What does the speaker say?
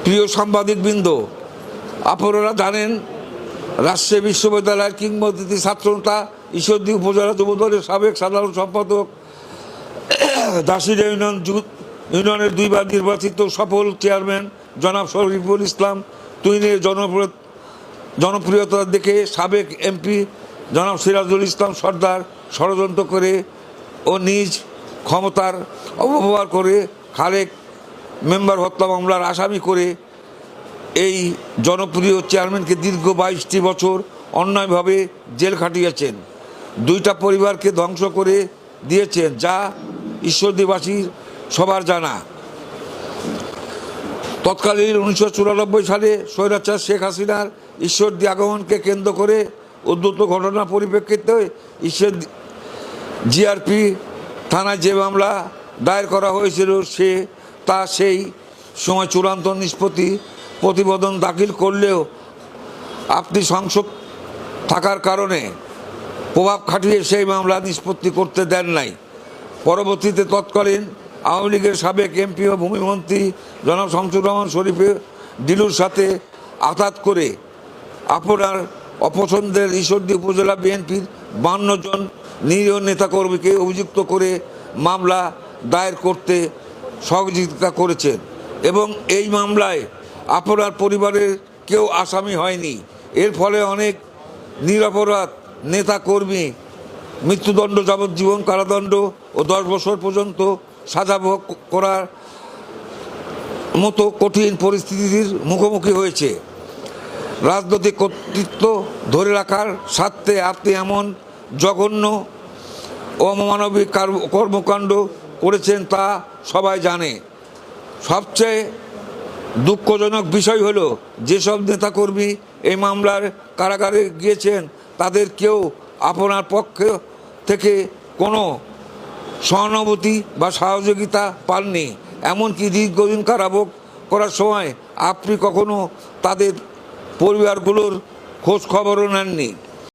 প্রিয় সাংবাদিকবৃন্দ, আপনারা জানেন রাজশাহী বিশ্ববিদ্যালয়ের কিংবদন্তি ছাত্রনেতা ঈশ্বরদী উপজেলা যুবদলের সাবেক সাধারণ সম্পাদক দাসিরা ইউনিয়নের দুইবার নির্বাচিত সফল চেয়ারম্যান জনাব শরীফুল ইসলাম তুহিনের জনপ্রিয়তা দেখে সাবেক এমপি জনাব সিরাজুল ইসলাম সর্দার ষড়যন্ত্র করে ও নিজ ক্ষমতার অপব্যবহার করে খালেক মেম্বার হত্যা মামলার আসামি করে এই জনপ্রিয় চেয়ারম্যানকে দীর্ঘ 22টি বছর অন্যায়ভাবে জেল খাটিয়েছেন, দুইটা পরিবারকে ধ্বংস করে দিয়েছেন, যা ঈশ্বরদীবাসীর সবার জানা। তৎকালীন 1994 সালে স্বৈরাচার শেখ হাসিনার ঈশ্বরদী আগমনকে কেন্দ্র করে উদ্ধৃত ঘটনার পরিপ্রেক্ষিতে ঈশ্বরদী জিআরপি থানায় যে মামলা দায়ের করা হয়েছিল সেই সময় চূড়ান্ত প্রতিবেদন দাখিল করলেও আপনি সংসদ থাকার কারণে প্রভাব খাটিয়ে সেই মামলা নিষ্পত্তি করতে দেন নাই। পরবর্তীতে তৎকালীন আওয়ামী লীগের সাবেক এমপি ও ভূমিমন্ত্রী জনাব শামসুর রহমান শরীফে ডিলুর সাথে আঘাত করে আপনার অপছন্দের ঈশ্বরদী উপজেলা বিএনপির 52 জন নিরীহ নেতাকর্মীকে অভিযুক্ত করে মামলা দায়ের করতে সহযোগিতা করেছেন এবং এই মামলায় আপনার পরিবারের কেউ আসামি হয়নি। এর ফলে অনেক নিরপরাধ নেতাকর্মী মৃত্যুদণ্ড, যাবজ্জীবন কারাদণ্ড ও 10 বছর পর্যন্ত সাজা ভোগ করার মতো কঠিন পরিস্থিতির মুখোমুখি হয়েছে। রাজনৈতিক কর্তৃত্ব ধরে রাখার স্বার্থে আপনি এমন জঘন্য ও অমানবিক কর্মকাণ্ড করেছেন তা সবাই জানে। সবচেয়ে দুঃখজনক বিষয় হলো যেসব নেতাকর্মী এই মামলার কারাগারে গিয়েছেন তাদের কেউ আপনার পক্ষ থেকে কোনো সহানুভূতি বা সহযোগিতা পাননি। এমনকি দীর্ঘদিন কারাভোগ করার সময় আপনি কখনো তাদের পরিবারগুলোর খোঁজ খবরও নেননি।